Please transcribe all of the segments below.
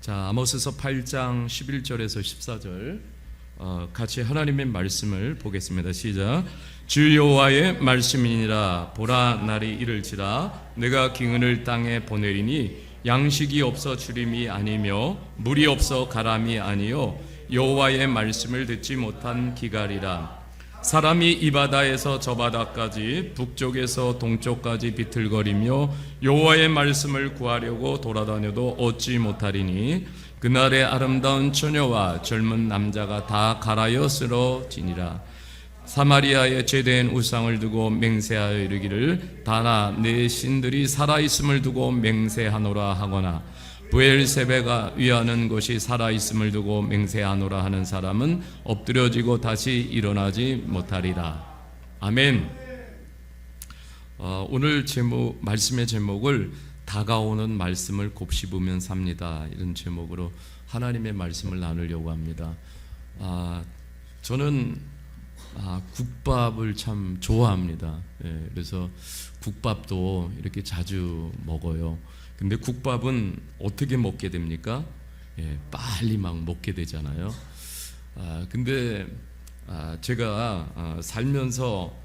자, 아모스서 8장 11절에서 14절 같이 하나님의 말씀을 보겠습니다. 시작. 주 여호와의 말씀이니라. 보라, 날이 이를지라. 내가 기근을 땅에 보내리니 양식이 없어 주림이 아니며 물이 없어 가람이 아니요 여호와의 말씀을 듣지 못한 기갈이라. 사람이 이 바다에서 저 바다까지 북쪽에서 동쪽까지 비틀거리며 여호와의 말씀을 구하려고 돌아다녀도 얻지 못하리니 그날의 아름다운 처녀와 젊은 남자가 다 갈아여 쓰러지니라. 사마리아에 제대한 우상을 두고 맹세하여 이르기를 다나 내 신들이 살아있음을 두고 맹세하노라 하거나 브엘세베가 위하는 것이 살아있음을 두고 맹세하노라 하는 사람은 엎드려지고 다시 일어나지 못하리라. 아멘. 오늘 말씀의 제목을 다가오는 말씀을 곱씹으면 삽니다, 이런 제목으로 하나님의 말씀을 나누려고 합니다. 저는 국밥을 참 좋아합니다. 그래서 국밥도 이렇게 자주 먹어요. 근데 국밥은 어떻게 먹게 됩니까? 빨리 막 먹게 되잖아요. 근데 제가 살면서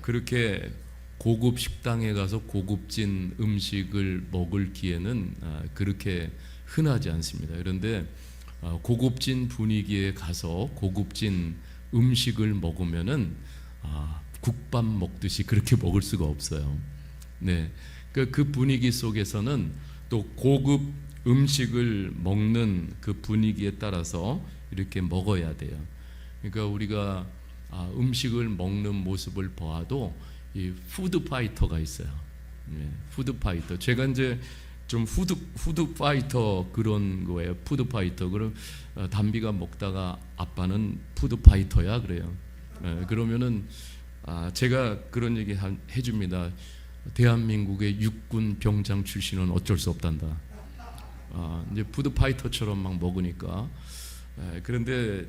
그렇게 고급 식당에 가서 고급진 음식을 먹을 기회는 그렇게 흔하지 않습니다. 그런데 고급진 분위기에 가서 고급진 음식을 먹으면은 국밥 먹듯이 그렇게 먹을 수가 없어요. 네. 그 분위기 속에서는 또 고급 음식을 먹는 그 분위기에 따라서 이렇게 먹어야 돼요. 그러니까 우리가 음식을 먹는 모습을 보아도 이 푸드 파이터가 있어요. 네, 푸드 파이터. 제가 이제 좀 푸드 파이터 그런 거예요. 푸드 파이터. 그럼 담비가 먹다가 아빠는 푸드 파이터야 그래요. 그러면은 제가 그런 얘기 해줍니다. 대한민국의 육군 병장 출신은 어쩔 수 없단다. 이제 푸드 파이터처럼 막 먹으니까. 그런데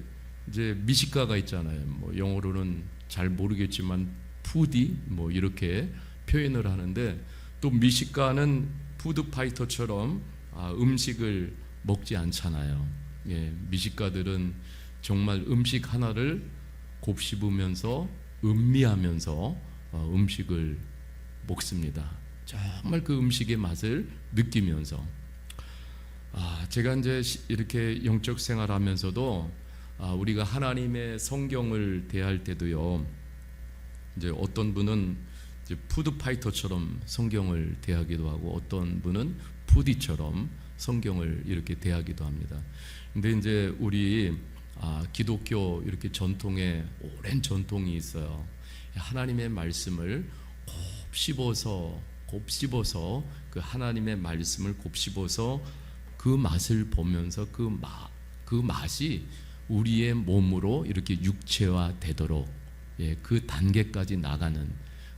이제 미식가가 있잖아요. 뭐 영어로는 잘 모르겠지만 푸디 뭐 이렇게 표현을 하는데, 또 미식가는 푸드 파이터처럼 음식을 먹지 않잖아요. 미식가들은 정말 음식 하나를 곱씹으면서 음미하면서 음식을 먹습니다. 정말 그 음식의 맛을 느끼면서. 제가 이제 이렇게 영적 생활하면서도 우리가 하나님의 성경을 대할 때도요, 이제 어떤 분은 이제 푸드 파이터처럼 성경을 대하기도 하고 어떤 분은 푸디처럼 성경을 이렇게 대하기도 합니다. 근데 이제 우리 기독교 이렇게 전통에 오랜 전통이 있어요. 하나님의 말씀을 곱씹어서 그 하나님의 말씀을 곱씹어서 그 맛을 보면서 그 맛이 우리의 몸으로 이렇게 육체화되도록 그 단계까지 나가는,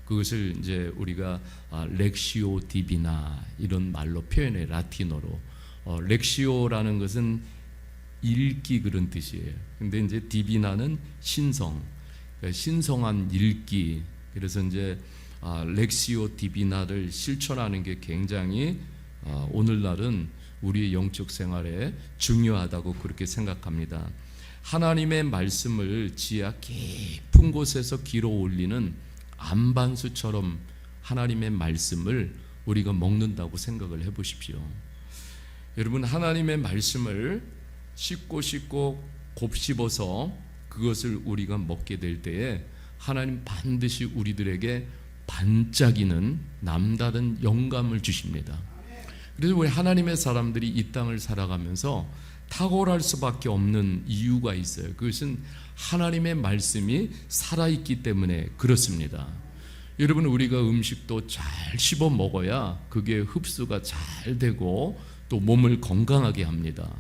그것을 이제 우리가 렉시오 디비나 이런 말로 표현해, 라틴어로. 렉시오라는 것은 읽기 그런 뜻이에요. 근데 이제 디비나는 신성, 그러니까 신성한 읽기. 그래서 이제 렉시오 디비나를 실천하는 게 굉장히 오늘날은 우리의 영적 생활에 중요하다고 그렇게 생각합니다. 하나님의 말씀을 지하 깊은 곳에서 길어 올리는 안반수처럼 하나님의 말씀을 우리가 먹는다고 생각을 해보십시오. 여러분, 하나님의 말씀을 씹고 곱씹어서 그것을 우리가 먹게 될 때에 하나님 반드시 우리들에게 반짝이는 남다른 영감을 주십니다. 그래서 우리 하나님의 사람들이 이 땅을 살아가면서 탁월할 수밖에 없는 이유가 있어요. 그것은 하나님의 말씀이 살아있기 때문에 그렇습니다. 여러분, 우리가 음식도 잘 씹어 먹어야 그게 흡수가 잘 되고 또 몸을 건강하게 합니다.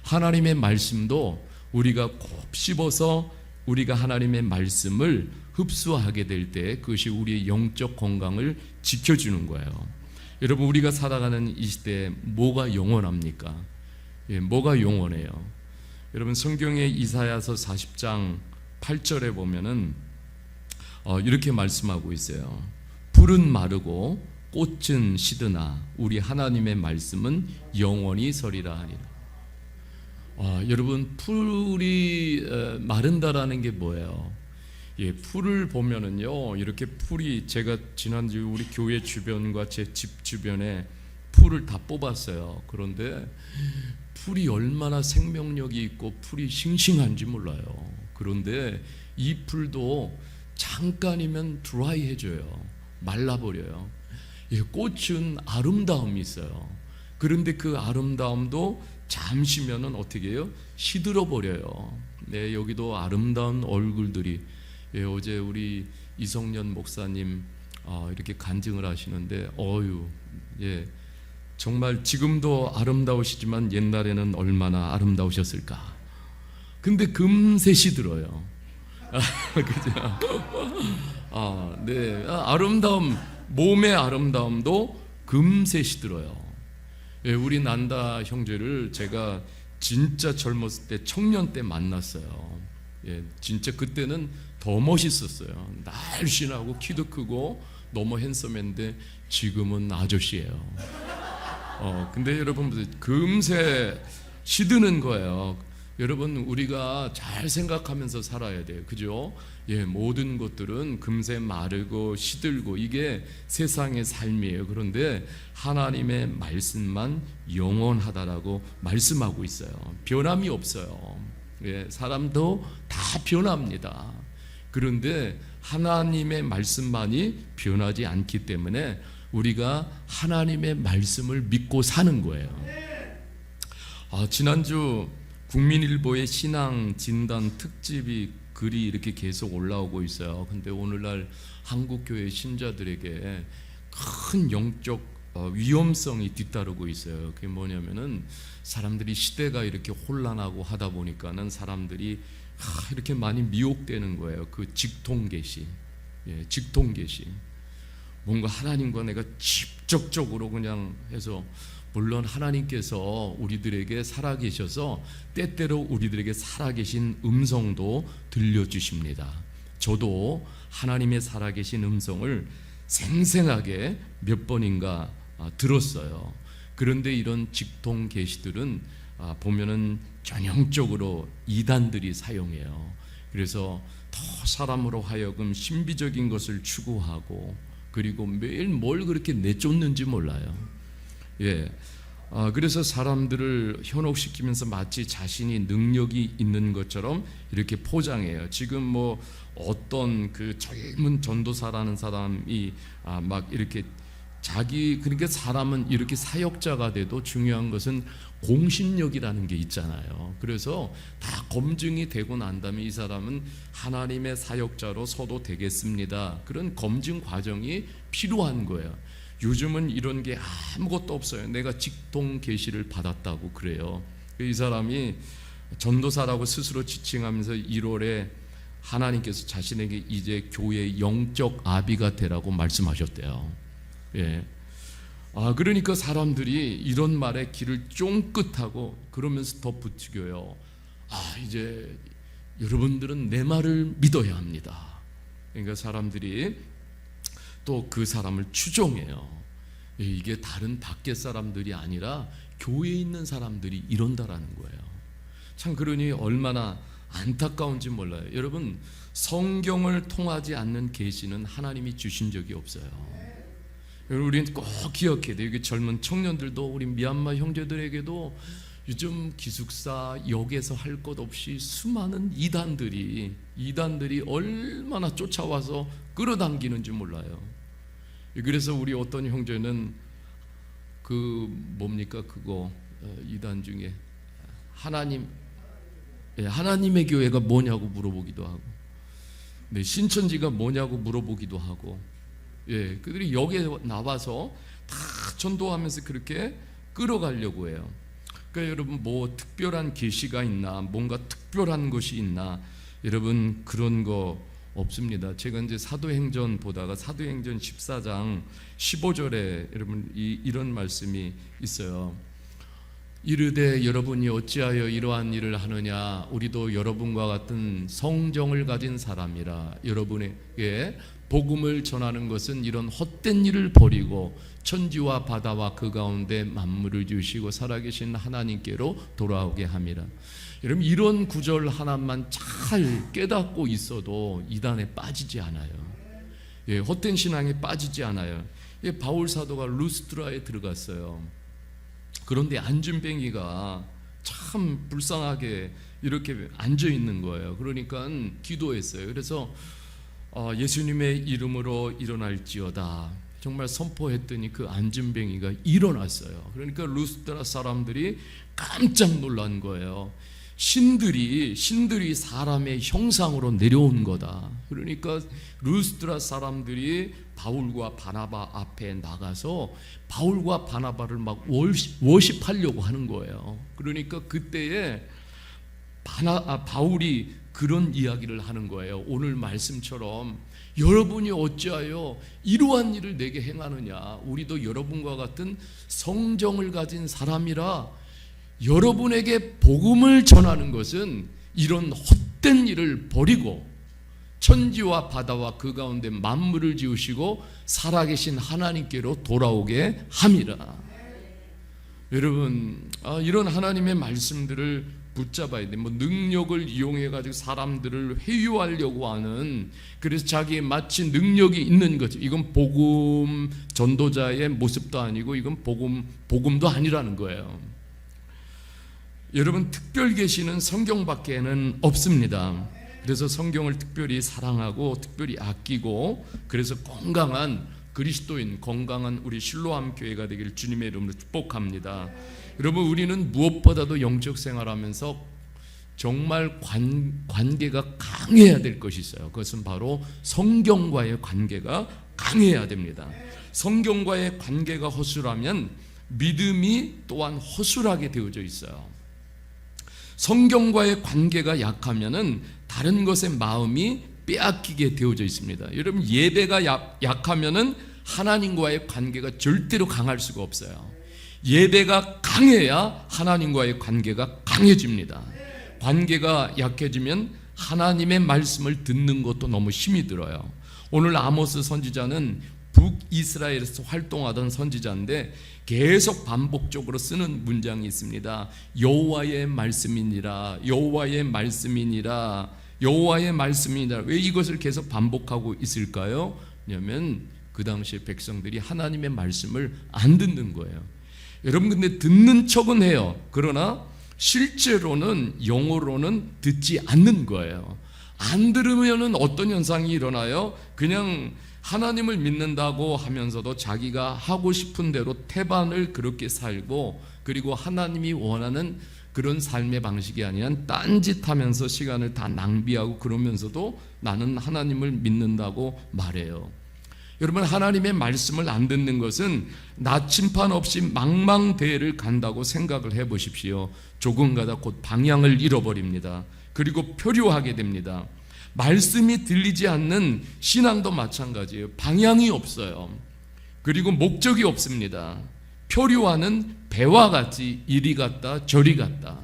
하나님의 말씀도 우리가 곱씹어서 우리가 하나님의 말씀을 흡수하게 될 때 그것이 우리의 영적 건강을 지켜주는 거예요. 여러분, 우리가 살아가는 이 시대에 뭐가 영원합니까? 뭐가 영원해요? 여러분, 성경의 이사야서 40장 8절에 보면은 이렇게 말씀하고 있어요. 풀은 마르고 꽃은 시드나 우리 하나님의 말씀은 영원히 서리라 하리라. 여러분, 풀이 마른다라는 게 뭐예요? 예, 풀을 보면은요, 이렇게 풀이, 제가 지난주 우리 교회 주변과 제 집 주변에 풀을 다 뽑았어요. 그런데 풀이 얼마나 생명력이 있고 풀이 싱싱한지 몰라요. 그런데 이 풀도 잠깐이면 드라이해져요. 말라버려요. 예, 꽃은 아름다움이 있어요. 그런데 그 아름다움도 잠시면은 어떻게 해요? 시들어 버려요. 네, 여기도 아름다운 얼굴들이, 예, 어제 우리 이성년 목사님 이렇게 간증을 하시는데, 예, 정말 지금도 아름다우시지만 옛날에는 얼마나 아름다우셨을까. 근데 금세 시들어요. 그죠? 네, 아름다움, 몸의 아름다움도 금세 시들어요. 예, 우리 난다 형제를 제가 진짜 젊었을 때, 청년 때 만났어요. 예, 진짜 그때는 더 멋있었어요. 날씬하고 키도 크고 너무 핸섬했는데 지금은 아저씨예요. 근데 여러분, 금세 시드는 거예요. 여러분, 우리가 잘 생각하면서 살아야 돼요. 그죠? 예, 모든 것들은 금세 마르고 시들고 이게 세상의 삶이에요. 그런데 하나님의 말씀만 영원하다라고 말씀하고 있어요. 변함이 없어요. 예, 사람도 다 변합니다. 그런데 하나님의 말씀만이 변하지 않기 때문에 우리가 하나님의 말씀을 믿고 사는 거예요. 지난주 국민일보의 신앙 진단 특집이 글이 이렇게 계속 올라오고 있어요. 근데 오늘날 한국교회 신자들에게 큰 영적 위험성이 뒤따르고 있어요. 그게 뭐냐면은 사람들이, 시대가 이렇게 혼란하고 하다 보니까는 사람들이 이렇게 많이 미혹되는 거예요. 그 직통계시, 예, 직통계시. 뭔가 하나님과 내가 직접적으로 그냥 해서, 물론 하나님께서 우리들에게 살아계셔서 때때로 우리들에게 살아계신 음성도 들려주십니다. 저도 하나님의 살아계신 음성을 생생하게 몇 번인가 들었어요. 그런데 이런 직통 계시들은 보면은 전형적으로 이단들이 사용해요. 그래서 더 사람으로 하여금 신비적인 것을 추구하고, 그리고 매일 뭘 그렇게 내쫓는지 몰라요. 예, 그래서 사람들을 현혹시키면서 마치 자신이 능력이 있는 것처럼 이렇게 포장해요. 지금 뭐 어떤 그 젊은 전도사라는 사람이 막 이렇게 그러니까 사람은 이렇게 사역자가 돼도 중요한 것은 공신력이라는 게 있잖아요. 그래서 다 검증이 되고 난 다음에 이 사람은 하나님의 사역자로 서도 되겠습니다. 그런 검증 과정이 필요한 거예요. 요즘은 이런 게 아무것도 없어요. 내가 직통 계시를 받았다고 그래요. 이 사람이 전도사라고 스스로 지칭하면서 1월에 하나님께서 자신에게 이제 교회의 영적 아비가 되라고 말씀하셨대요. 예. 그러니까 사람들이 이런 말에 귀를 쫑긋하고 그러면서 더 부추겨요. 이제 여러분들은 내 말을 믿어야 합니다. 그러니까 사람들이 또 그 사람을 추종해요. 이게 다른 밖에 사람들이 아니라 교회에 있는 사람들이 이런다라는 거예요. 참, 그러니 얼마나 안타까운지 몰라요. 여러분, 성경을 통하지 않는 계시는 하나님이 주신 적이 없어요. 우리는 꼭 기억해야 돼요. 여기 젊은 청년들도, 우리 미얀마 형제들에게도 요즘 기숙사 역에서 할 것 없이 수많은 이단들이 얼마나 쫓아와서 끌어당기는지 몰라요. 그래서 우리 어떤 형제는 이단 중에 하나님의 교회가 뭐냐고 물어보기도 하고, 신천지가 뭐냐고 물어보기도 하고, 그들이 여기에 나와서 다 전도하면서 그렇게 끌어가려고 해요. 그러니까 여러분, 뭐 특별한 계시가 있나, 뭔가 특별한 것이 있나, 여러분, 그런 거 없습니다. 제가 이제 사도행전 보다가 사도행전 14장 15절에 여러분 이런 말씀이 있어요. 이르되 여러분이 어찌하여 이러한 일을 하느냐, 우리도 여러분과 같은 성정을 가진 사람이라, 여러분에게 복음을 전하는 것은 이런 헛된 일을 버리고 천지와 바다와 그 가운데 만물을 지으시고 살아계신 하나님께로 돌아오게 함이라. 여러분, 이런 구절 하나만 잘 깨닫고 있어도 이단에 빠지지 않아요. 예, 헛된 신앙에 빠지지 않아요. 예, 바울 사도가 루스드라에 들어갔어요. 그런데 안진뱅이가 참 불쌍하게 이렇게 앉아 있는 거예요. 그러니까 기도했어요. 그래서 예수님의 이름으로 일어날지어다 정말 선포했더니 그 안진뱅이가 일어났어요. 그러니까 루스드라 사람들이 깜짝 놀란 거예요. 신들이 사람의 형상으로 내려온 거다. 그러니까 루스드라 사람들이 바울과 바나바 앞에 나가서 바울과 바나바를 막 워십하려고 하는 거예요. 그러니까 그때에 바울이 그런 이야기를 하는 거예요. 오늘 말씀처럼 여러분이 어찌하여 이러한 일을 내게 행하느냐. 우리도 여러분과 같은 성정을 가진 사람이라 여러분에게 복음을 전하는 것은 이런 헛된 일을 버리고 천지와 바다와 그 가운데 만물을 지으시고 살아계신 하나님께로 돌아오게 함이라. 여러분, 이런 하나님의 말씀들을 붙잡아야 돼. 능력을 이용해 가지고 사람들을 회유하려고 하는, 그래서 자기의 마치 능력이 있는 거죠. 이건 복음 전도자의 모습도 아니고 이건 복음도 아니라는 거예요. 여러분, 특별 계시는 성경밖에는 없습니다. 그래서 성경을 특별히 사랑하고 특별히 아끼고, 그래서 건강한 그리스도인, 건강한 우리 실로암 교회가 되길 주님의 이름으로 축복합니다. 여러분, 우리는 무엇보다도 영적 생활하면서 정말 관계가 강해야 될 것이 있어요. 그것은 바로 성경과의 관계가 강해야 됩니다. 성경과의 관계가 허술하면 믿음이 또한 허술하게 되어져 있어요. 성경과의 관계가 약하면은 다른 것에 마음이 빼앗기게 되어져 있습니다. 여러분, 예배가 약하면은 하나님과의 관계가 절대로 강할 수가 없어요. 예배가 강해야 하나님과의 관계가 강해집니다. 관계가 약해지면 하나님의 말씀을 듣는 것도 너무 힘이 들어요. 오늘 아모스 선지자는 북이스라엘에서 활동하던 선지자인데 계속 반복적으로 쓰는 문장이 있습니다. 여호와의 말씀이니라, 여호와의 말씀이니라, 여호와의 말씀이니라. 왜 이것을 계속 반복하고 있을까요? 왜냐하면 그 당시에 백성들이 하나님의 말씀을 안 듣는 거예요. 여러분, 근데 듣는 척은 해요. 그러나 실제로는 영어로는 듣지 않는 거예요. 안 들으면은 어떤 현상이 일어나요? 그냥 하나님을 믿는다고 하면서도 자기가 하고 싶은 대로 태반을 그렇게 살고, 그리고 하나님이 원하는 그런 삶의 방식이 아니라 딴짓하면서 시간을 다 낭비하고, 그러면서도 나는 하나님을 믿는다고 말해요. 여러분, 하나님의 말씀을 안 듣는 것은 나침판 없이 망망대해를 간다고 생각을 해보십시오. 조금 가다 곧 방향을 잃어버립니다. 그리고 표류하게 됩니다. 말씀이 들리지 않는 신앙도 마찬가지예요. 방향이 없어요. 그리고 목적이 없습니다. 표류하는 배와 같이 이리 갔다 저리 갔다.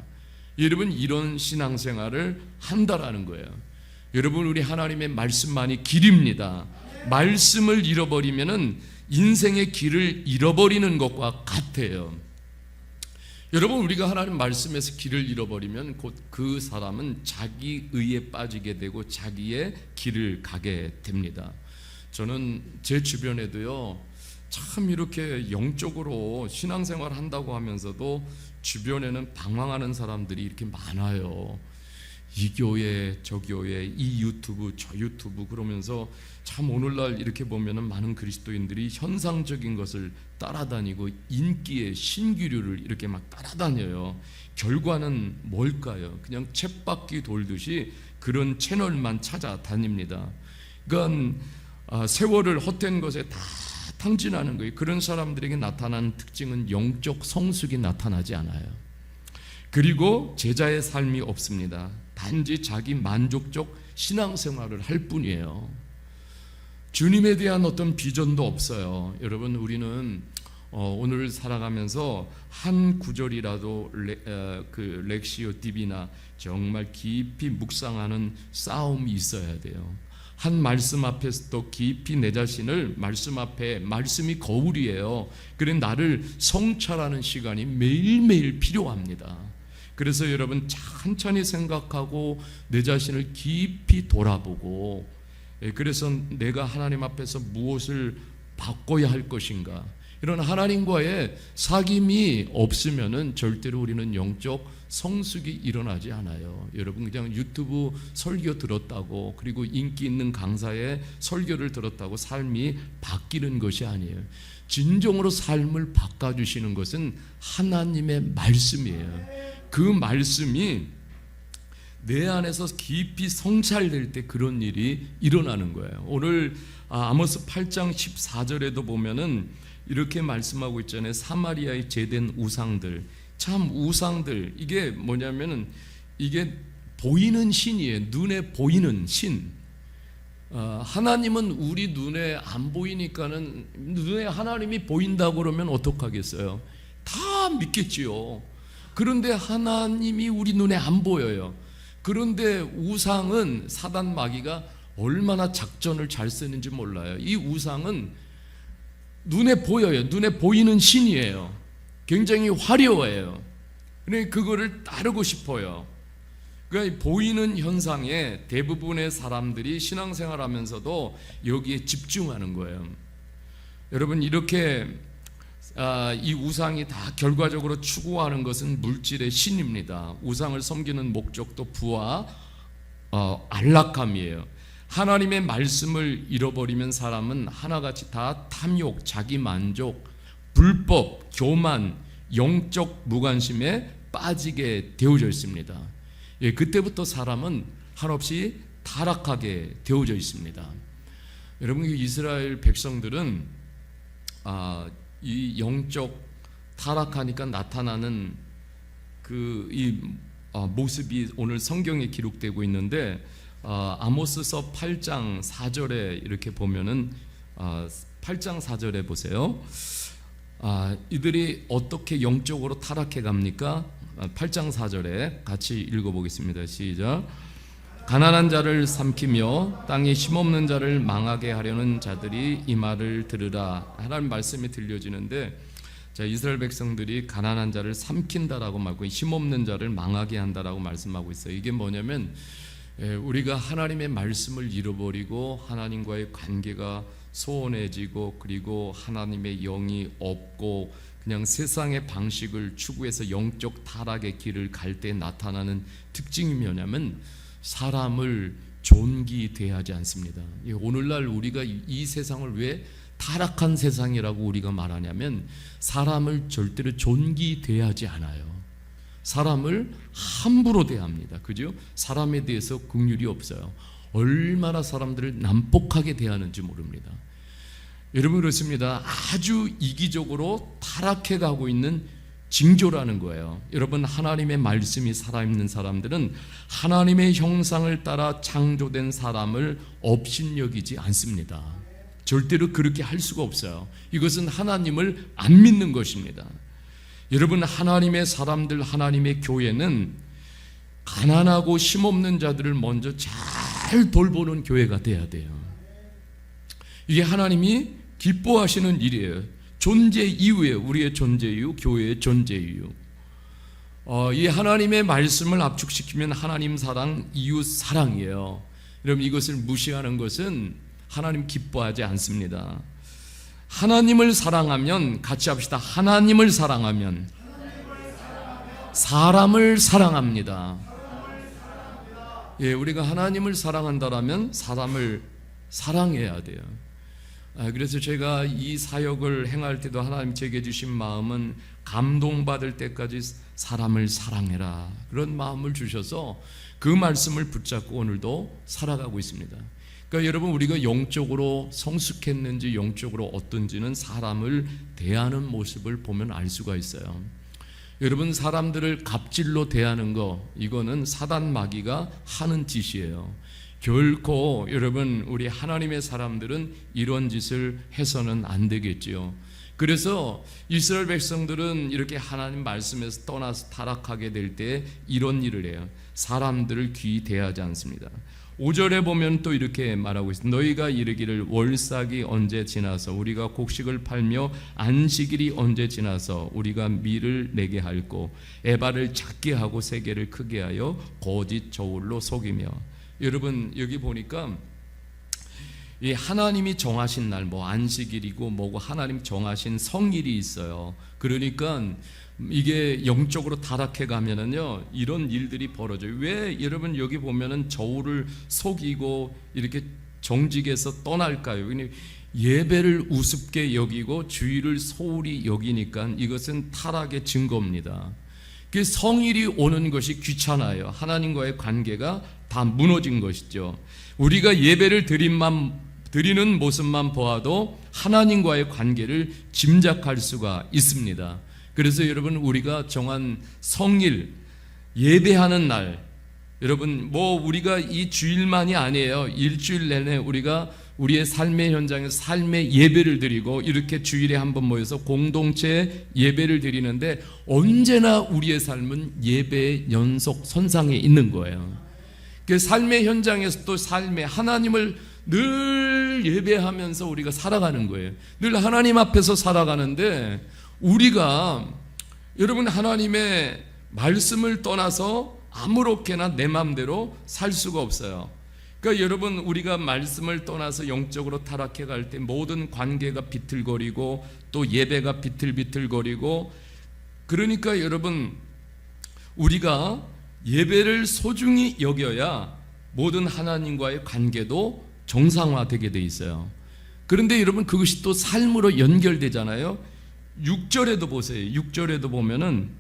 여러분, 이런 신앙생활을 한다라는 거예요. 여러분, 우리 하나님의 말씀만이 길입니다. 말씀을 잃어버리면은 인생의 길을 잃어버리는 것과 같아요. 여러분, 우리가 하나님 말씀에서 길을 잃어버리면 곧 그 사람은 자기 의에 빠지게 되고 자기의 길을 가게 됩니다. 저는 제 주변에도요, 참 이렇게 영적으로 신앙생활 한다고 하면서도 주변에는 방황하는 사람들이 이렇게 많아요. 이 교회 저 교회, 이 유튜브 저 유튜브, 그러면서 참 오늘날 이렇게 보면은 많은 그리스도인들이 현상적인 것을 따라다니고 인기의 신기류를 이렇게 막 따라다녀요. 결과는 뭘까요? 그냥 쳇바퀴 돌듯이 그런 채널만 찾아다닙니다. 그러니까 세월을 헛된 것에 다 탕진하는 거예요. 그런 사람들에게 나타나는 특징은 영적 성숙이 나타나지 않아요. 그리고 제자의 삶이 없습니다. 단지 자기 만족적 신앙생활을 할 뿐이에요. 주님에 대한 어떤 비전도 없어요. 여러분, 우리는 오늘 살아가면서 한 구절이라도 그 렉시오 디비나 정말 깊이 묵상하는 싸움이 있어야 돼요. 한 말씀 앞에서 또 깊이 내 자신을 말씀 앞에, 말씀이 거울이에요. 그래 나를 성찰하는 시간이 매일매일 필요합니다. 그래서 여러분 천천히 생각하고 내 자신을 깊이 돌아보고, 그래서 내가 하나님 앞에서 무엇을 바꿔야 할 것인가, 이런 하나님과의 사귐이 없으면은 절대로 우리는 영적 성숙이 일어나지 않아요. 여러분 그냥 유튜브 설교 들었다고, 그리고 인기 있는 강사의 설교를 들었다고 삶이 바뀌는 것이 아니에요. 진정으로 삶을 바꿔주시는 것은 하나님의 말씀이에요. 그 말씀이 내 안에서 깊이 성찰될 때 그런 일이 일어나는 거예요. 오늘 아모스 8장 14절에도 보면은 이렇게 말씀하고 있잖아요. 사마리아에 제된 우상들, 참 우상들, 이게 뭐냐면은 이게 보이는 신이에요. 눈에 보이는 신. 하나님은 우리 눈에 안 보이니까는, 눈에 하나님이 보인다고 그러면 어떡하겠어요? 다 믿겠지요. 그런데 하나님이 우리 눈에 안 보여요. 그런데 우상은 사단 마귀가 얼마나 작전을 잘 쓰는지 몰라요. 이 우상은 눈에 보여요. 눈에 보이는 신이에요. 굉장히 화려해요. 그러니까 그거를 따르고 싶어요. 그러니까 보이는 현상에 대부분의 사람들이 신앙생활하면서도 여기에 집중하는 거예요. 여러분 이렇게 이 우상이 다 결과적으로 추구하는 것은 물질의 신입니다. 우상을 섬기는 목적도 부와 안락함이에요. 하나님의 말씀을 잃어버리면 사람은 하나같이 다 탐욕, 자기만족, 불법, 교만, 영적 무관심에 빠지게 되어져 있습니다. 그때부터 사람은 한없이 타락하게 되어져 있습니다. 여러분 이스라엘 백성들은 이 영적 타락하니까 나타나는 이 모습이 오늘 성경에 기록되고 있는데, 아모스서 8장 4절에 이렇게 보면은 8장 4절에 보세요. 이들이 어떻게 영적으로 타락해 갑니까? 8장 4절에 같이 읽어보겠습니다. 시작. 가난한 자를 삼키며 땅에 힘없는 자를 망하게 하려는 자들이 이 말을 들으라. 하나님 말씀이 들려지는데, 자, 이스라엘 백성들이 가난한 자를 삼킨다라고 말고 힘없는 자를 망하게 한다라고 말씀하고 있어요. 이게 뭐냐면 우리가 하나님의 말씀을 잃어버리고 하나님과의 관계가 소원해지고, 그리고 하나님의 영이 없고 그냥 세상의 방식을 추구해서 영적 타락의 길을 갈 때 나타나는 특징이 뭐냐면 사람을 존귀 대하지 않습니다. 오늘날 우리가 이 세상을 왜 타락한 세상이라고 우리가 말하냐면 사람을 절대로 존귀 대하지 않아요. 사람을 함부로 대합니다. 그죠? 사람에 대해서 긍휼이 없어요. 얼마나 사람들을 난폭하게 대하는지 모릅니다. 여러분 그렇습니다. 아주 이기적으로 타락해 가고 있는 징조라는 거예요. 여러분 하나님의 말씀이 살아있는 사람들은 하나님의 형상을 따라 창조된 사람을 업신여기지 않습니다. 절대로 그렇게 할 수가 없어요. 이것은 하나님을 안 믿는 것입니다. 여러분 하나님의 사람들, 하나님의 교회는 가난하고 힘없는 자들을 먼저 잘 돌보는 교회가 돼야 돼요. 이게 하나님이 기뻐하시는 일이에요. 존재 이유예요. 우리의 존재 이유, 교회의 존재 이유. 이 하나님의 말씀을 압축시키면 하나님 사랑, 이웃 사랑이에요. 여러분 이것을 무시하는 것은 하나님 기뻐하지 않습니다. 하나님을 사랑하면, 같이 합시다. 하나님을 사랑하면 사람을 사랑합니다. 우리가 하나님을 사랑한다라면 사람을 사랑해야 돼요. 그래서 제가 이 사역을 행할 때도 하나님 제게 주신 마음은 감동받을 때까지 사람을 사랑해라, 그런 마음을 주셔서 그 말씀을 붙잡고 오늘도 살아가고 있습니다. 그러니까 여러분 우리가 영적으로 성숙했는지 영적으로 어떤지는 사람을 대하는 모습을 보면 알 수가 있어요. 여러분 사람들을 갑질로 대하는 거, 이거는 사단 마귀가 하는 짓이에요. 결코 여러분 우리 하나님의 사람들은 이런 짓을 해서는 안 되겠지요. 그래서 이스라엘 백성들은 이렇게 하나님 말씀에서 떠나서 타락하게 될 때 이런 일을 해요. 사람들을 귀히 대하지 않습니다. 5절에 보면 또 이렇게 말하고 있습니다. 너희가 이르기를 월삭이 언제 지나서 우리가 곡식을 팔며 안식일이 언제 지나서 우리가 밀을 내게 할꼬 에바를 작게 하고 세계를 크게 하여 거짓 저울로 속이며. 여러분 여기 보니까 이 하나님이 정하신 날, 뭐 안식일이고 뭐고 하나님 정하신 성일이 있어요. 그러니까 이게 영적으로 타락해 가면은요 이런 일들이 벌어져요. 왜 여러분 여기 보면은 저울을 속이고 이렇게 정직에서 떠날까요? 예배를 우습게 여기고 주의를 소홀히 여기니까 이것은 타락의 증거입니다. 그 성일이 오는 것이 귀찮아요. 하나님과의 관계가 다 무너진 것이죠. 우리가 예배를 드리는 모습만 보아도 하나님과의 관계를 짐작할 수가 있습니다. 그래서 여러분 우리가 정한 성일 예배하는 날, 여러분 뭐 우리가 이 주일만이 아니에요. 일주일 내내 우리가 우리의 삶의 현장에서 삶의 예배를 드리고 이렇게 주일에 한번 모여서 공동체 예배를 드리는데 언제나 우리의 삶은 예배의 연속 선상에 있는 거예요. 그 삶의 현장에서 또 삶의 하나님을 늘 예배하면서 우리가 살아가는 거예요. 늘 하나님 앞에서 살아가는데 우리가 여러분 하나님의 말씀을 떠나서 아무렇게나 내 마음대로 살 수가 없어요. 그러니까 여러분 우리가 말씀을 떠나서 영적으로 타락해 갈 때 모든 관계가 비틀거리고 또 예배가 비틀비틀거리고, 그러니까 여러분 우리가 예배를 소중히 여겨야 모든 하나님과의 관계도 정상화되게 돼 있어요. 그런데 여러분 그것이 또 삶으로 연결되잖아요. 6절에도 보세요. 6절에도 보면은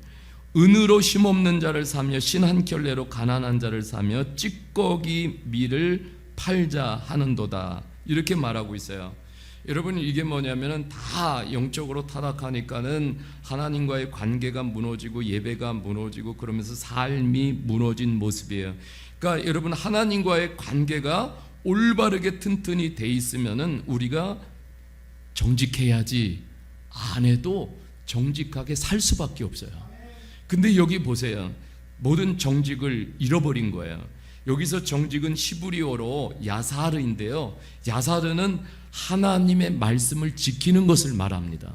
은으로 힘없는 자를 사며 신 한 켤레로 가난한 자를 사며 찌꺼기 밀을 팔자 하는도다, 이렇게 말하고 있어요. 여러분 이게 뭐냐면은 다 영적으로 타락하니까는 하나님과의 관계가 무너지고 예배가 무너지고 그러면서 삶이 무너진 모습이에요. 그러니까 여러분 하나님과의 관계가 올바르게 튼튼히 돼 있으면은 우리가 정직해야지, 안 해도 정직하게 살 수밖에 없어요. 근데 여기 보세요. 모든 정직을 잃어버린 거예요. 여기서 정직은 히브리어로 야사르인데요, 야사르는 하나님의 말씀을 지키는 것을 말합니다.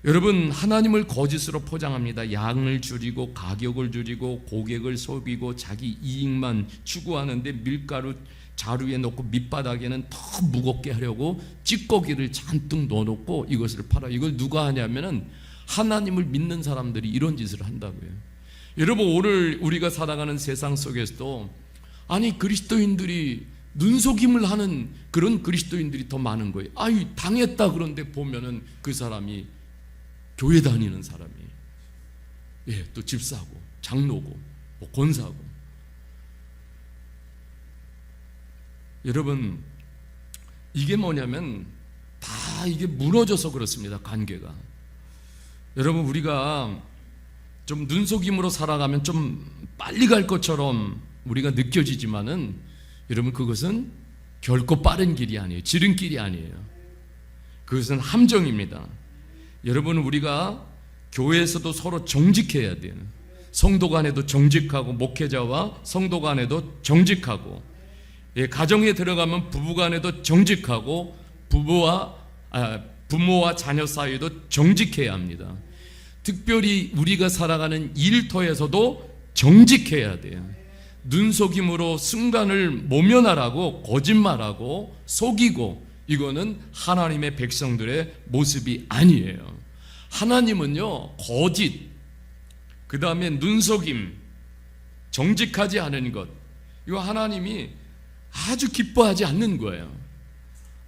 여러분 하나님을 거짓으로 포장합니다. 양을 줄이고 가격을 줄이고 고객을 속이고 자기 이익만 추구하는데 밀가루 자루에 넣고 밑바닥에는 더 무겁게 하려고 찌꺼기를 잔뜩 넣어놓고 이것을 팔아. 이걸 누가 하냐면은 하나님을 믿는 사람들이 이런 짓을 한다고요. 여러분 오늘 우리가 살아가는 세상 속에서도 아니 그리스도인들이 눈속임을 하는 그런 그리스도인들이 더 많은 거예요. 아유 당했다 그런데 보면은 그 사람이 교회 다니는 사람이 또 집사고 장로고 뭐 권사고. 여러분 이게 뭐냐면 다 이게 무너져서 그렇습니다. 관계가. 여러분 우리가 좀 눈속임으로 살아가면 좀 빨리 갈 것처럼 우리가 느껴지지만은 여러분 그것은 결코 빠른 길이 아니에요. 지름길이 아니에요. 그것은 함정입니다. 여러분 우리가 교회에서도 서로 정직해야 돼요. 성도 간에도 정직하고 목회자와 성도 간에도 정직하고, 가정에 들어가면 부부 간에도 정직하고 부모와 자녀 사이도 정직해야 합니다. 특별히 우리가 살아가는 일터에서도 정직해야 돼요. 눈속임으로 순간을 모면하라고 거짓말하고 속이고, 이거는 하나님의 백성들의 모습이 아니에요. 하나님은요 거짓, 그 다음에 눈속임, 정직하지 않은 것, 이거 하나님이 아주 기뻐하지 않는 거예요.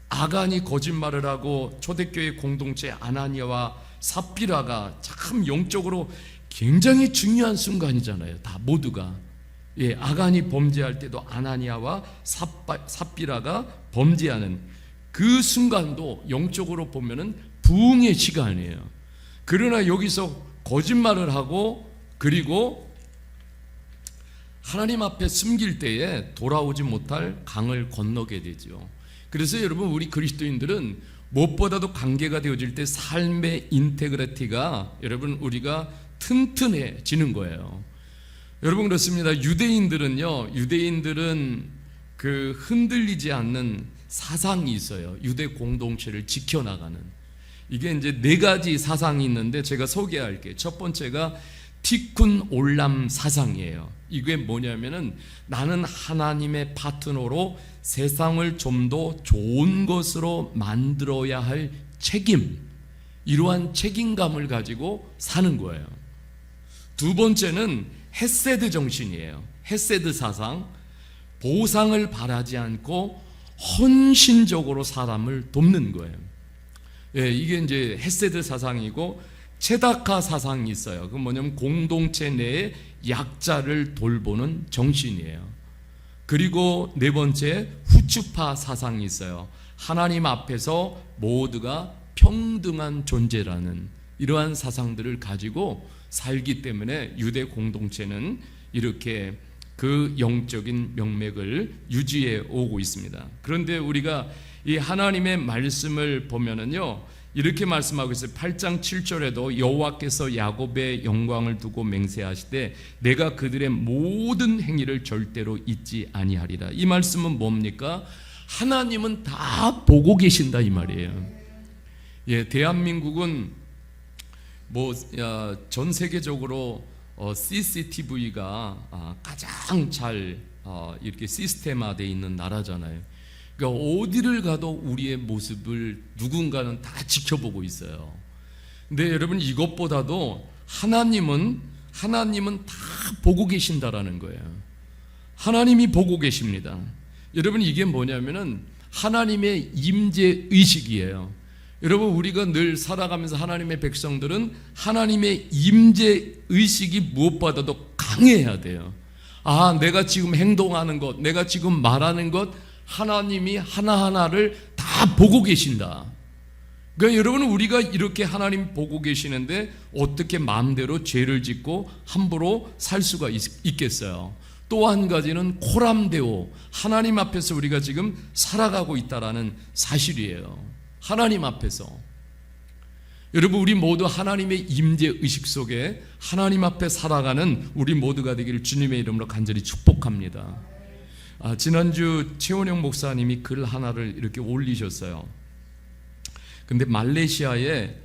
아간이 거짓말을 하고 초대교회 공동체 아나니아와 삽비라가 참 영적으로 굉장히 중요한 순간이잖아요. 다 모두가. 아간이 범죄할 때도 아나니아와 삽비라가 범죄하는 그 순간도 영적으로 보면은 부흥의 시간이에요. 그러나 여기서 거짓말을 하고 그리고 하나님 앞에 숨길 때에 돌아오지 못할 강을 건너게 되죠. 그래서 여러분 우리 그리스도인들은 무엇보다도 관계가 되어질 때 삶의 인테그리티가 여러분 우리가 튼튼해지는 거예요. 여러분 그렇습니다. 유대인들은 그 흔들리지 않는 사상이 있어요. 유대 공동체를 지켜나가는. 이게 이제 네 가지 사상이 있는데 제가 소개할게요. 첫 번째가 티쿤 올람 사상이에요. 이게 뭐냐면은 나는 하나님의 파트너로 세상을 좀 더 좋은 것으로 만들어야 할 책임, 이러한 책임감을 가지고 사는 거예요. 두 번째는 헤세드 정신이에요. 헤세드 사상, 보상을 바라지 않고 헌신적으로 사람을 돕는 거예요. 예, 이게 이제 헤세드 사상이고, 체다카 사상이 있어요. 그 뭐냐면 공동체 내에 약자를 돌보는 정신이에요. 그리고 네 번째 후추파 사상이 있어요. 하나님 앞에서 모두가 평등한 존재라는 이러한 사상들을 가지고 살기 때문에 유대 공동체는 이렇게 그 영적인 명맥을 유지해 오고 있습니다. 그런데 우리가 이 하나님의 말씀을 보면은요, 이렇게 말씀하고 있어요. 8장 7절에도 여호와께서 야곱의 영광을 두고 맹세하시되 내가 그들의 모든 행위를 절대로 잊지 아니하리라. 이 말씀은 뭡니까? 하나님은 다 보고 계신다 이 말이에요. 예, 대한민국은 전 세계적으로 CCTV가 가장 잘 이렇게 시스템화되어 있는 나라잖아요. 그러니까 어디를 가도 우리의 모습을 누군가는 다 지켜보고 있어요. 근데 여러분 이것보다도 하나님은 다 보고 계신다라는 거예요. 하나님이 보고 계십니다. 여러분 이게 뭐냐면은 하나님의 임재 의식이에요. 여러분 우리가 늘 살아가면서 하나님의 백성들은 하나님의 임재 의식이 무엇보다도 강해야 돼요. 아, 내가 지금 행동하는 것, 내가 지금 말하는 것, 하나님이 하나하나를 다 보고 계신다. 그러니까 여러분 우리가 이렇게 하나님 보고 계시는데 어떻게 마음대로 죄를 짓고 함부로 살 수가 있겠어요. 또 한 가지는 코람데오, 하나님 앞에서 우리가 지금 살아가고 있다라는 사실이에요. 하나님 앞에서. 여러분 우리 모두 하나님의 임재 의식 속에 하나님 앞에 살아가는 우리 모두가 되기를 주님의 이름으로 간절히 축복합니다. 지난주 최원영 목사님이 글 하나를 이렇게 올리셨어요. 근데 말레이시아에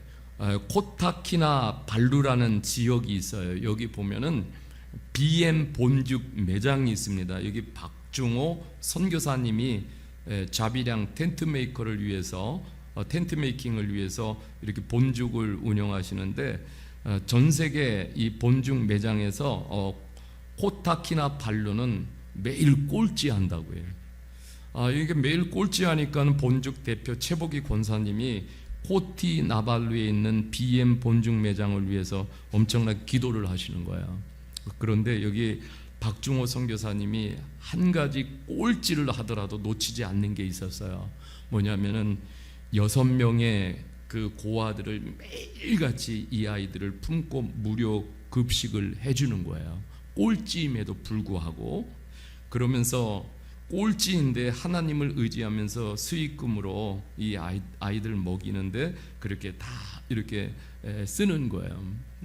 코타키나 발루라는 지역이 있어요. 여기 보면은 BM 본죽 매장이 있습니다. 여기 박중호 선교사님이 자비량 텐트 메이커를 위해서 텐트 메이킹을 위해서 이렇게 본죽을 운영하시는데 전 세계 이 본죽 매장에서 코타키나 발루는 매일 꼴찌한다고 해요. 이게 매일 꼴찌하니까 본죽 대표 최복희 권사님이 코티 나발루에 있는 BM 본죽 매장을 위해서 엄청난 기도를 하시는 거예요. 그런데 여기 박중호 선교사님이 한 가지 꼴찌를 하더라도 놓치지 않는 게 있었어요. 뭐냐면은 6명의 그 고아들을 매일같이 이 아이들을 품고 무료 급식을 해주는 거예요. 꼴찌임에도 불구하고. 그러면서 꼴찌인데 하나님을 의지하면서 수익금으로 이 아이들 먹이는데 그렇게 다 이렇게 쓰는 거예요.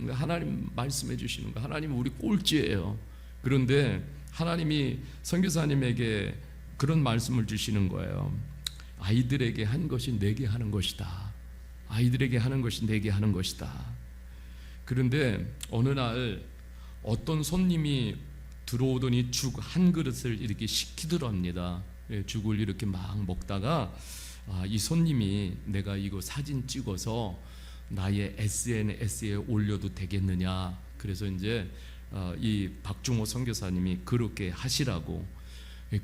하나님 말씀해 주시는 거, 하나님 우리 꼴찌예요. 그런데 하나님이 선교사님에게 그런 말씀을 주시는 거예요. 아이들에게 한 것이 내게 하는 것이다. 아이들에게 하는 것이 내게 하는 것이다. 그런데 어느 날 어떤 손님이 들어오더니 죽 한 그릇을 이렇게 시키더랍니다. 죽을 이렇게 막 먹다가 이 손님이 내가 이거 사진 찍어서 나의 SNS에 올려도 되겠느냐. 그래서 이제 이 박중호 선교사님이 그렇게 하시라고.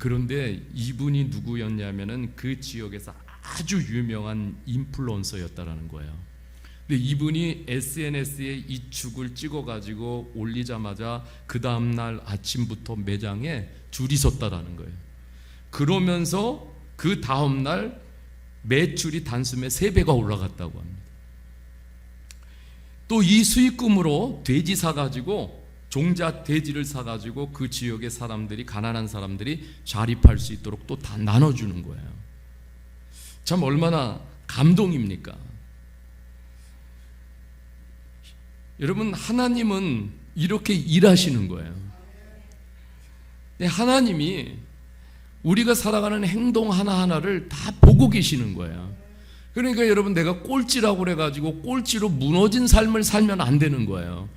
그런데 이분이 누구였냐면은 그 지역에서 아주 유명한 인플루언서였다라는 거예요. 근데 이분이 SNS에 이 죽을 찍어가지고 올리자마자 그 다음날 아침부터 매장에 줄이 섰다라는 거예요. 그러면서 그 다음날 매출이 단숨에 3배가 올라갔다고 합니다. 또 이 수익금으로 돼지 사가지고 종자 돼지를 사가지고 그 지역의 사람들이, 가난한 사람들이 자립할 수 있도록 또 다 나눠주는 거예요. 참 얼마나 감동입니까? 여러분, 하나님은 이렇게 일하시는 거예요. 하나님이 우리가 살아가는 행동 하나하나를 다 보고 계시는 거예요. 그러니까 여러분, 내가 꼴찌라고 그래가지고 꼴찌로 무너진 삶을 살면 안 되는 거예요.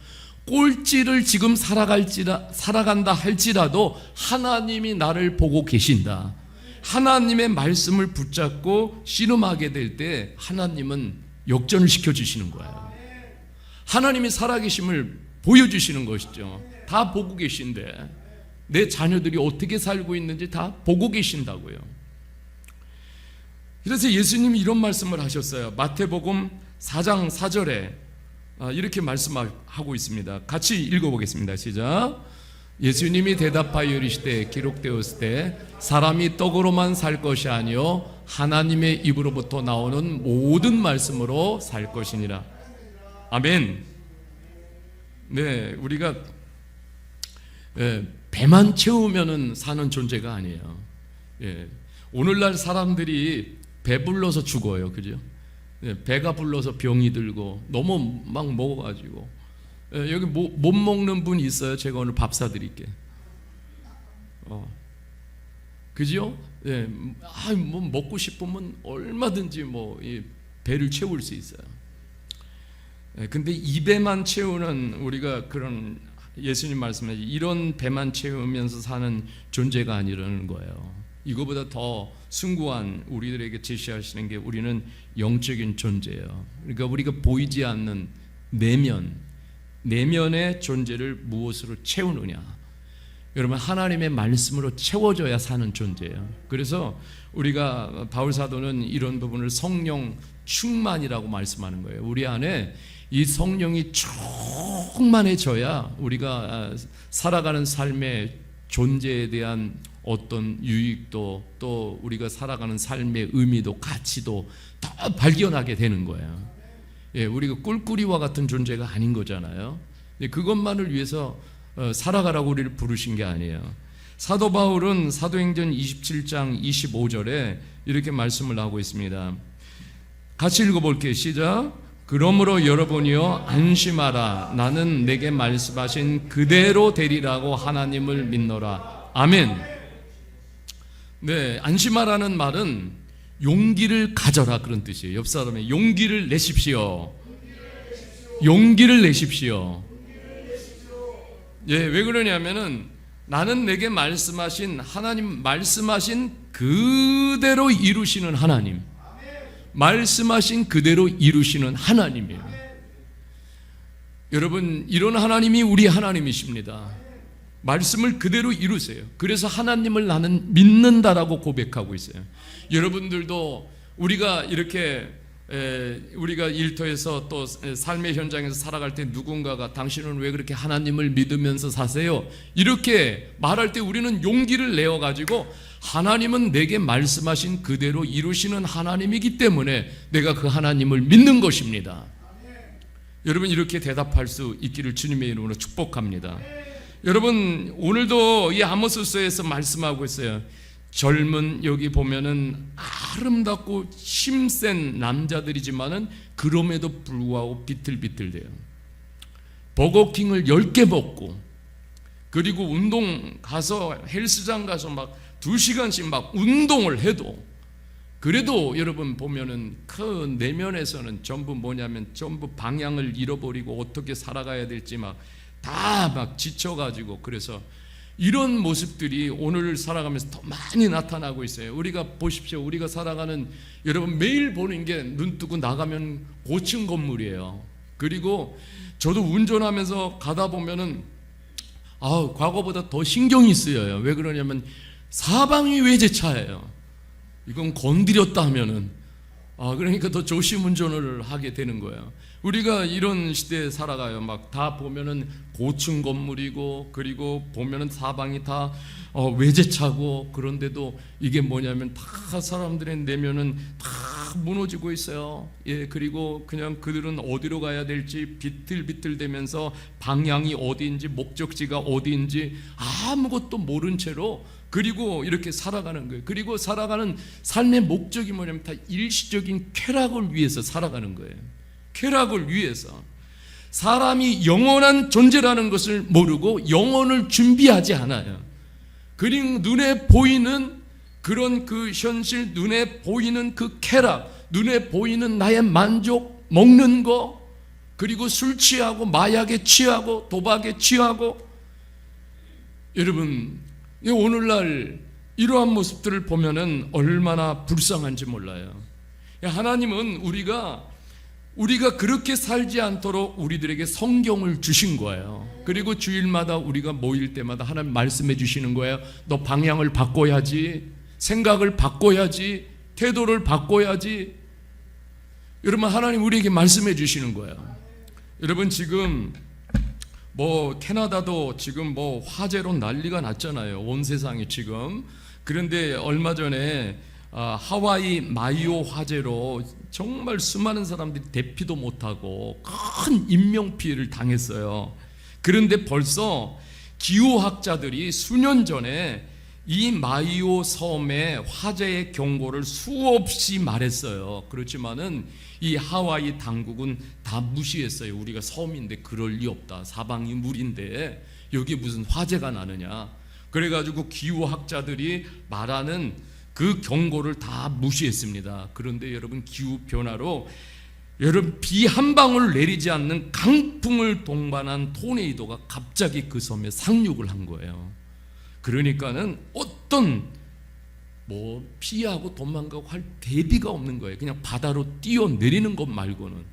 꼴찌를 지금 살아간다 할지라도 하나님이 나를 보고 계신다. 하나님의 말씀을 붙잡고 씨름하게 될 때 하나님은 역전을 시켜주시는 거예요. 하나님이 살아계심을 보여주시는 것이죠. 다 보고 계신데 내 자녀들이 어떻게 살고 있는지 다 보고 계신다고요. 그래서 예수님이 이런 말씀을 하셨어요. 마태복음 4장 4절에 이렇게 말씀하고 있습니다. 같이 읽어보겠습니다. 시작. 예수님이 대답하여 이르시되 기록되었을 때 사람이 떡으로만 살 것이 아니요 하나님의 입으로부터 나오는 모든 말씀으로 살 것이니라. 아멘. 네, 우리가 배만 채우면은 사는 존재가 아니에요. 오늘날 사람들이 배불러서 죽어요, 그죠? 배가 불러서 병이 들고 너무 막 먹어가지고. 여기 못 먹는 분 있어요? 제가 오늘 밥 사드릴게. 그죠? 뭐 먹고 싶으면 얼마든지 뭐 이 배를 채울 수 있어요. 근데 이 배만 채우는 우리가 그런 예수님 말씀에 이런 배만 채우면서 사는 존재가 아니라는 거예요. 이거보다 더 숭고한 우리들에게 제시하시는 게 우리는 영적인 존재예요. 그러니까 우리가 보이지 않는 내면의 존재를 무엇으로 채우느냐. 여러분, 하나님의 말씀으로 채워져야 사는 존재예요. 그래서 우리가 바울 사도는 이런 부분을 성령 충만이라고 말씀하는 거예요. 우리 안에 이 성령이 충만해져야 우리가 살아가는 삶의 존재에 대한 어떤 유익도 또 우리가 살아가는 삶의 의미도 가치도 다 발견하게 되는 거예요. 우리가 꿀꿀이와 같은 존재가 아닌 거잖아요. 그것만을 위해서 살아가라고 우리를 부르신 게 아니에요. 사도 바울은 사도행전 27장 25절에 이렇게 말씀을 하고 있습니다. 같이 읽어볼게요. 시작. 그러므로 여러분이여 안심하라. 나는 내게 말씀하신 그대로 되리라고 하나님을 믿노라. 아멘. 네, 안심하라는 말은 용기를 가져라 그런 뜻이에요. 옆 사람에 용기를 내십시오. 용기를 내십시오. 왜 그러냐면은 나는 내게 말씀하신 하나님, 말씀하신 그대로 이루시는 하나님, 말씀하신 그대로 이루시는 하나님이에요. 여러분, 이런 하나님이 우리 하나님이십니다. 말씀을 그대로 이루세요. 그래서 하나님을 나는 믿는다라고 고백하고 있어요. 여러분들도 우리가 이렇게 우리가 일터에서 또 삶의 현장에서 살아갈 때 누군가가 당신은 왜 그렇게 하나님을 믿으면서 사세요? 이렇게 말할 때 우리는 용기를 내어가지고 하나님은 내게 말씀하신 그대로 이루시는 하나님이기 때문에 내가 그 하나님을 믿는 것입니다. 여러분, 이렇게 대답할 수 있기를 주님의 이름으로 축복합니다. 여러분, 오늘도 이 아모스서에서 말씀하고 있어요. 젊은, 여기 보면은 아름답고 힘센 남자들이지만은 그럼에도 불구하고 비틀비틀대요. 버거킹을 10개 먹고, 그리고 운동 가서 헬스장 가서 막 2시간씩 막 운동을 해도, 그래도 여러분 보면은 그 내면에서는 전부 뭐냐면 전부 방향을 잃어버리고 어떻게 살아가야 될지 막 지쳐가지고, 그래서 이런 모습들이 오늘 살아가면서 더 많이 나타나고 있어요. 우리가 보십시오. 우리가 살아가는, 여러분 매일 보는 게 눈 뜨고 나가면 고층 건물이에요. 그리고 저도 운전하면서 가다 보면은 과거보다 더 신경이 쓰여요. 왜 그러냐면 사방이 외제차예요. 이건 건드렸다 하면은 그러니까 더 조심 운전을 하게 되는 거예요. 우리가 이런 시대에 살아가요. 막 다 보면은 고층 건물이고, 그리고 보면은 사방이 다 외제차고, 그런데도 이게 뭐냐면 다 사람들의 내면은 다 무너지고 있어요. 예, 그리고 그냥 그들은 어디로 가야 될지 비틀비틀대면서 방향이 어디인지 목적지가 어디인지 아무것도 모른 채로 그리고 이렇게 살아가는 거예요. 그리고 살아가는 삶의 목적이 뭐냐면 다 일시적인 쾌락을 위해서 살아가는 거예요. 쾌락을 위해서. 사람이 영원한 존재라는 것을 모르고 영혼을 준비하지 않아요. 그리고 눈에 보이는 그런 그 현실, 눈에 보이는 그 쾌락, 눈에 보이는 나의 만족, 먹는 거, 그리고 술 취하고 마약에 취하고 도박에 취하고. 여러분, 오늘날 이러한 모습들을 보면은 얼마나 불쌍한지 몰라요. 하나님은 우리가 그렇게 살지 않도록 우리들에게 성경을 주신 거예요. 그리고 주일마다 우리가 모일 때마다 하나님 말씀해 주시는 거예요. 너 방향을 바꿔야지, 생각을 바꿔야지, 태도를 바꿔야지. 여러분, 하나님 우리에게 말씀해 주시는 거예요. 여러분, 지금 캐나다도 지금 화재로 난리가 났잖아요. 온 세상이 지금. 그런데 얼마 전에 하와이 마이오 화재로 정말 수많은 사람들이 대피도 못하고 큰 인명피해를 당했어요. 그런데 벌써 기후학자들이 수년 전에 이 마이오 섬의 화재의 경고를 수없이 말했어요. 그렇지만은 이 하와이 당국은 다 무시했어요. 우리가 섬인데 그럴 리 없다. 사방이 물인데 여기 무슨 화재가 나느냐. 그래가지고 기후학자들이 말하는 그 경고를 다 무시했습니다. 그런데 여러분, 기후변화로 여러분 비 한 방울 내리지 않는 강풍을 동반한 토네이도가 갑자기 그 섬에 상륙을 한 거예요. 그러니까는 어떤 피하고 도망가고 할 대비가 없는 거예요. 그냥 바다로 뛰어내리는 것 말고는.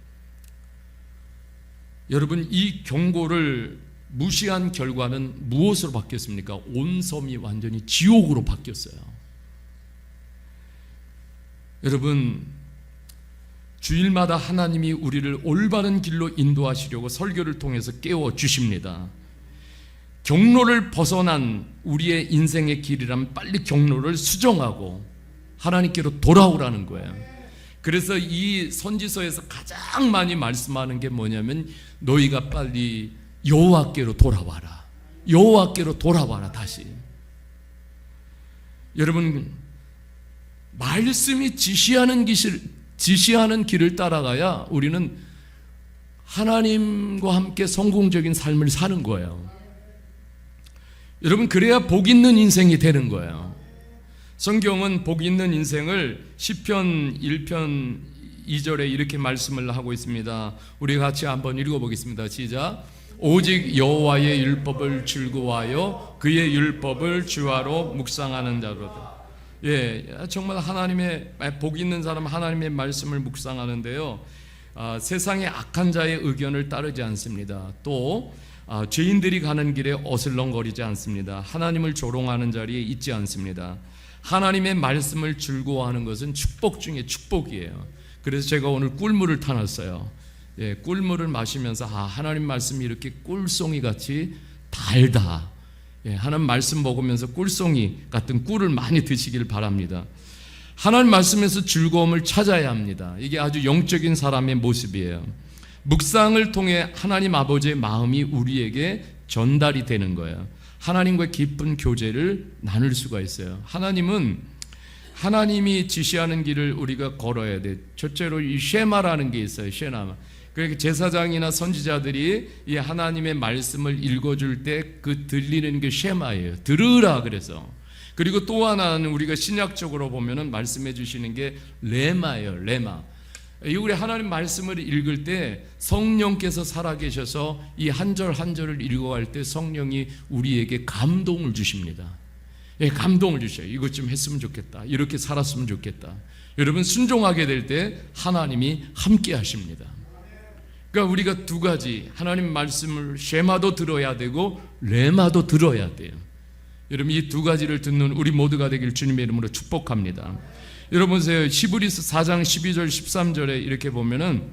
여러분, 이 경고를 무시한 결과는 무엇으로 바뀌었습니까? 온 섬이 완전히 지옥으로 바뀌었어요. 여러분, 주일마다 하나님이 우리를 올바른 길로 인도하시려고 설교를 통해서 깨워주십니다. 경로를 벗어난 우리의 인생의 길이라면 빨리 경로를 수정하고 하나님께로 돌아오라는 거예요. 그래서 이 선지서에서 가장 많이 말씀하는 게 뭐냐면 너희가 빨리 여호와께로 돌아와라. 여호와께로 돌아와라. 다시. 여러분, 말씀이 지시하는 길을 따라가야 우리는 하나님과 함께 성공적인 삶을 사는 거예요. 여러분, 그래야 복 있는 인생이 되는 거예요. 성경은 복 있는 인생을 시편 1편 2절에 이렇게 말씀을 하고 있습니다. 우리 같이 한번 읽어보겠습니다. 시작. 오직 여호와의 율법을 즐거워하여 그의 율법을 주하로 묵상하는 자로다. 예, 정말 하나님의 복 있는 사람은 하나님의 말씀을 묵상하는데요, 세상의 악한 자의 의견을 따르지 않습니다. 또 죄인들이 가는 길에 어슬렁거리지 않습니다. 하나님을 조롱하는 자리에 있지 않습니다. 하나님의 말씀을 즐거워하는 것은 축복 중에 축복이에요. 그래서 제가 오늘 꿀물을 타놨어요. 예, 꿀물을 마시면서 하나님 말씀이 이렇게 꿀송이 같이 달다. 예, 하나님 말씀 먹으면서 꿀송이 같은 꿀을 많이 드시길 바랍니다. 하나님 말씀에서 즐거움을 찾아야 합니다. 이게 아주 영적인 사람의 모습이에요. 묵상을 통해 하나님 아버지의 마음이 우리에게 전달이 되는 거예요. 하나님과의 깊은 교제를 나눌 수가 있어요. 하나님이 지시하는 길을 우리가 걸어야 돼. 첫째로 이 쉐마라는 게 있어요. 쉐마. 그러니까 제사장이나 선지자들이 이 하나님의 말씀을 읽어줄 때 그 들리는 게 쉐마예요. 들으라 그래서. 그리고 또 하나는 우리가 신약적으로 보면은 말씀해 주시는 게 레마예요. 레마. 우리 하나님 말씀을 읽을 때 성령께서 살아계셔서 이 한 절 한 절을 읽어갈 때 성령이 우리에게 감동을 주십니다. 예, 감동을 주셔요. 이것 좀 했으면 좋겠다. 이렇게 살았으면 좋겠다. 여러분, 순종하게 될 때 하나님이 함께 하십니다. 그러니까 우리가 두 가지, 하나님 말씀을 쉐마도 들어야 되고 레마도 들어야 돼요. 여러분, 이 두 가지를 듣는 우리 모두가 되길 주님의 이름으로 축복합니다. 여러분 보세요. 히브리서 4장 12절 13절에 이렇게 보면은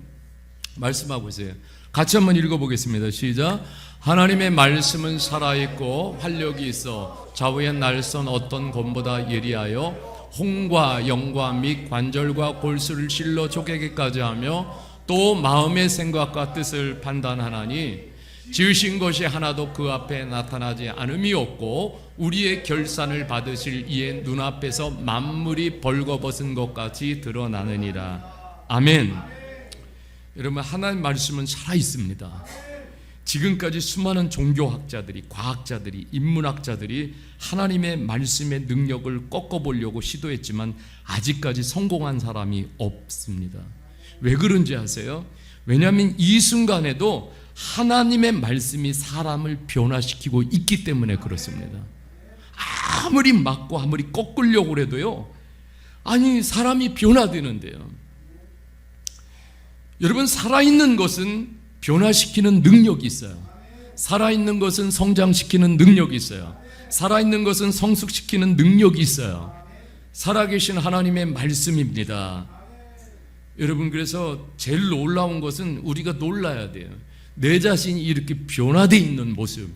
말씀하고 있어요. 같이 한번 읽어보겠습니다. 시작. 하나님의 말씀은 살아있고 활력이 있어 좌우의 날선 어떤 검보다 예리하여 홍과 영과 및 관절과 골수를 실로 쪼개기까지 하며 또 마음의 생각과 뜻을 판단하나니 지으신 것이 하나도 그 앞에 나타나지 않음이 없고 우리의 결산을 받으실 이의 눈앞에서 만물이 벌거벗은 것 같이 드러나느니라. 아멘. 여러분, 하나님 말씀은 살아있습니다. 지금까지 수많은 종교학자들이, 과학자들이, 인문학자들이 하나님의 말씀의 능력을 꺾어보려고 시도했지만 아직까지 성공한 사람이 없습니다. 왜 그런지 아세요? 왜냐하면 이 순간에도 하나님의 말씀이 사람을 변화시키고 있기 때문에 그렇습니다. 아무리 막고 아무리 꺾으려고 해도요, 아니 사람이 변화되는데요. 여러분, 살아있는 것은 변화시키는 능력이 있어요. 살아있는 것은 성장시키는 능력이 있어요. 살아있는 것은 성숙시키는 능력이 있어요. 살아계신 하나님의 말씀입니다. 여러분, 그래서 제일 놀라운 것은 우리가 놀라야 돼요. 내 자신이 이렇게 변화되어 있는 모습,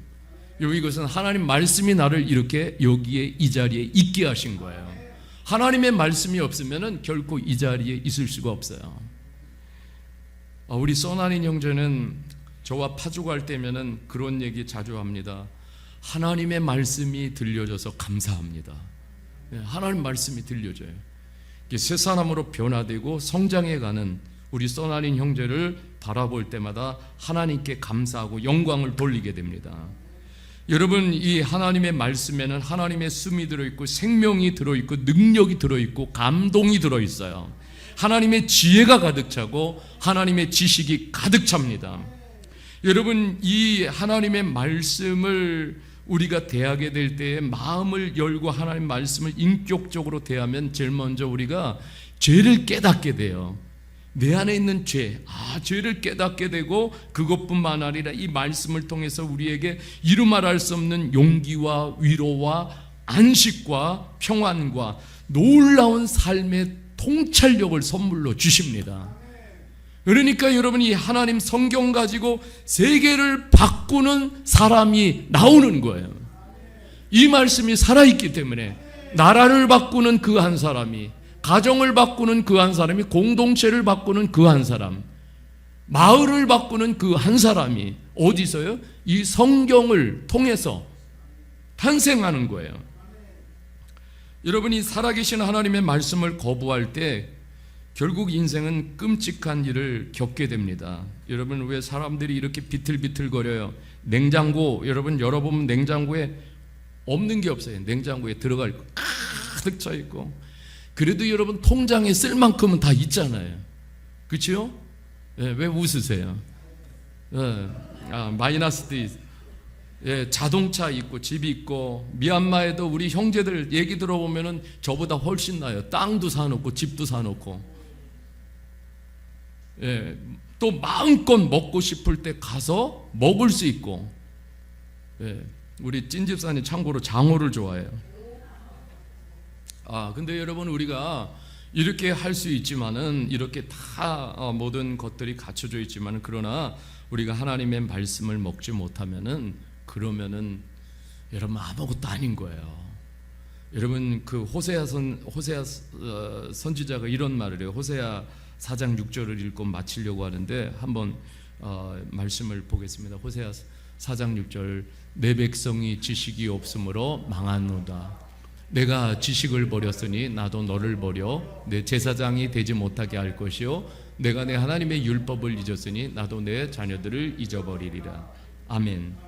이것은 하나님 말씀이 나를 이렇게 여기에 이 자리에 있게 하신 거예요. 하나님의 말씀이 없으면 결코 이 자리에 있을 수가 없어요. 우리 써나린 형제는 저와 파주갈 때면은 그런 얘기 자주 합니다. 하나님의 말씀이 들려줘서 감사합니다. 하나님 말씀이 들려줘요. 새 사람으로 변화되고 성장해가는 우리 써나린 형제를 바라볼 때마다 하나님께 감사하고 영광을 돌리게 됩니다. 여러분, 이 하나님의 말씀에는 하나님의 숨이 들어있고 생명이 들어있고 능력이 들어있고 감동이 들어있어요. 하나님의 지혜가 가득 차고 하나님의 지식이 가득 찹니다. 여러분, 이 하나님의 말씀을 우리가 대하게 될 때에 마음을 열고 하나님 말씀을 인격적으로 대하면 제일 먼저 우리가 죄를 깨닫게 돼요. 내 안에 있는 죄, 죄를 깨닫게 되고 그것뿐만 아니라 이 말씀을 통해서 우리에게 이루 말할 수 없는 용기와 위로와 안식과 평안과 놀라운 삶의 통찰력을 선물로 주십니다. 그러니까 여러분이 하나님 성경 가지고 세계를 바꾸는 사람이 나오는 거예요. 이 말씀이 살아있기 때문에 나라를 바꾸는 그 한 사람이, 가정을 바꾸는 그 한 사람이, 공동체를 바꾸는 그 한 사람, 마을을 바꾸는 그 한 사람이 어디서요? 이 성경을 통해서 탄생하는 거예요. 여러분이 살아계신 하나님의 말씀을 거부할 때 결국 인생은 끔찍한 일을 겪게 됩니다. 여러분, 왜 사람들이 이렇게 비틀비틀거려요? 냉장고, 여러분 열어보면 냉장고에 없는 게 없어요. 냉장고에 들어갈 거 가득 차 있고, 그래도 여러분 통장에 쓸 만큼은 다 있잖아요. 그렇죠? 왜 웃으세요? 마이너스도 자동차 있고 집 있고, 미얀마에도 우리 형제들 얘기 들어보면은 저보다 훨씬 나요. 땅도 사놓고 집도 사놓고, 또 마음껏 먹고 싶을 때 가서 먹을 수 있고. 우리 찐집사님 참고로 장어를 좋아해요. 근데 여러분, 우리가 이렇게 할 수 있지만은, 이렇게 다 모든 것들이 갖춰져 있지만은, 그러나 우리가 하나님의 말씀을 먹지 못하면은, 그러면은 여러분 아무것도 아닌 거예요. 여러분, 그 호세아 선지자가 이런 말을 해요. 호세아 4장 6절을 읽고 마치려고 하는데 한번 말씀을 보겠습니다. 호세아 4장 6절. 내 백성이 지식이 없으므로 망하노다. 내가 지식을 버렸으니 나도 너를 버려 내 제사장이 되지 못하게 할 것이요, 내가 내 하나님의 율법을 잊었으니 나도 내 자녀들을 잊어버리리라. 아멘.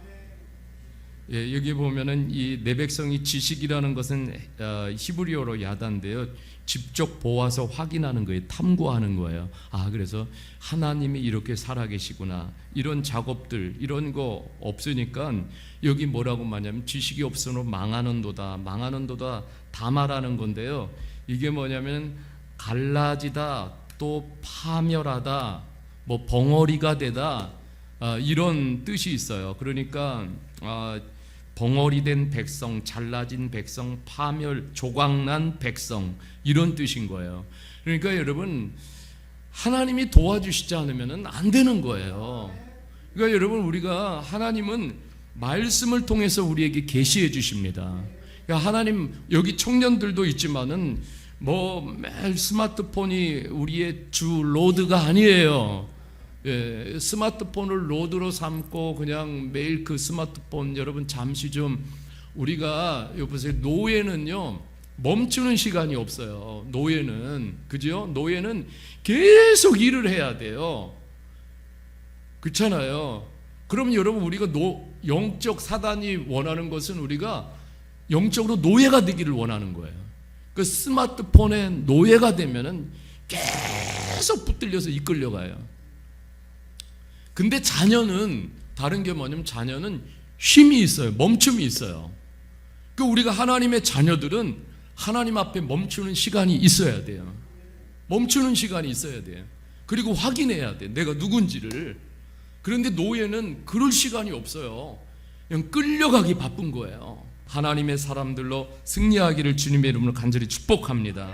여기 보면은 이 내 백성이 지식이라는 것은 히브리어로 야단인데요, 직접 보아서 확인하는 거예요. 탐구하는 거예요. 그래서 하나님이 이렇게 살아계시구나, 이런 작업들, 이런 거 없으니까 여기 뭐라고 말하냐면 지식이 없으므로 망하는도다. 망하는도다 다 말하는 건데요, 이게 뭐냐면 갈라지다, 또 파멸하다, 뭐 벙어리가 되다, 이런 뜻이 있어요. 그러니까 벙어리 된 백성, 잘라진 백성, 파멸, 조각난 백성, 이런 뜻인 거예요. 그러니까 여러분, 하나님이 도와주시지 않으면 안 되는 거예요. 그러니까 여러분, 우리가, 하나님은 말씀을 통해서 우리에게 계시해 주십니다. 그러니까 하나님, 여기 청년들도 있지만은 매일 스마트폰이 우리의 주 로드가 아니에요. 스마트폰을 로드로 삼고 그냥 매일 그 스마트폰, 여러분 잠시 좀 우리가 여보세요, 노예는요 멈추는 시간이 없어요. 노예는, 그죠? 노예는 계속 일을 해야 돼요. 그렇잖아요. 그럼 여러분, 우리가 영적 사단이 원하는 것은 우리가 영적으로 노예가 되기를 원하는 거예요. 그 스마트폰에 노예가 되면은 계속 붙들려서 이끌려가요. 근데 자녀는 다른 게 뭐냐면, 자녀는 쉼이 있어요. 멈춤이 있어요. 그 우리가 하나님의 자녀들은 하나님 앞에 멈추는 시간이 있어야 돼요. 멈추는 시간이 있어야 돼요. 그리고 확인해야 돼, 내가 누군지를. 그런데 노예는 그럴 시간이 없어요. 그냥 끌려가기 바쁜 거예요. 하나님의 사람들로 승리하기를 주님의 이름으로 간절히 축복합니다.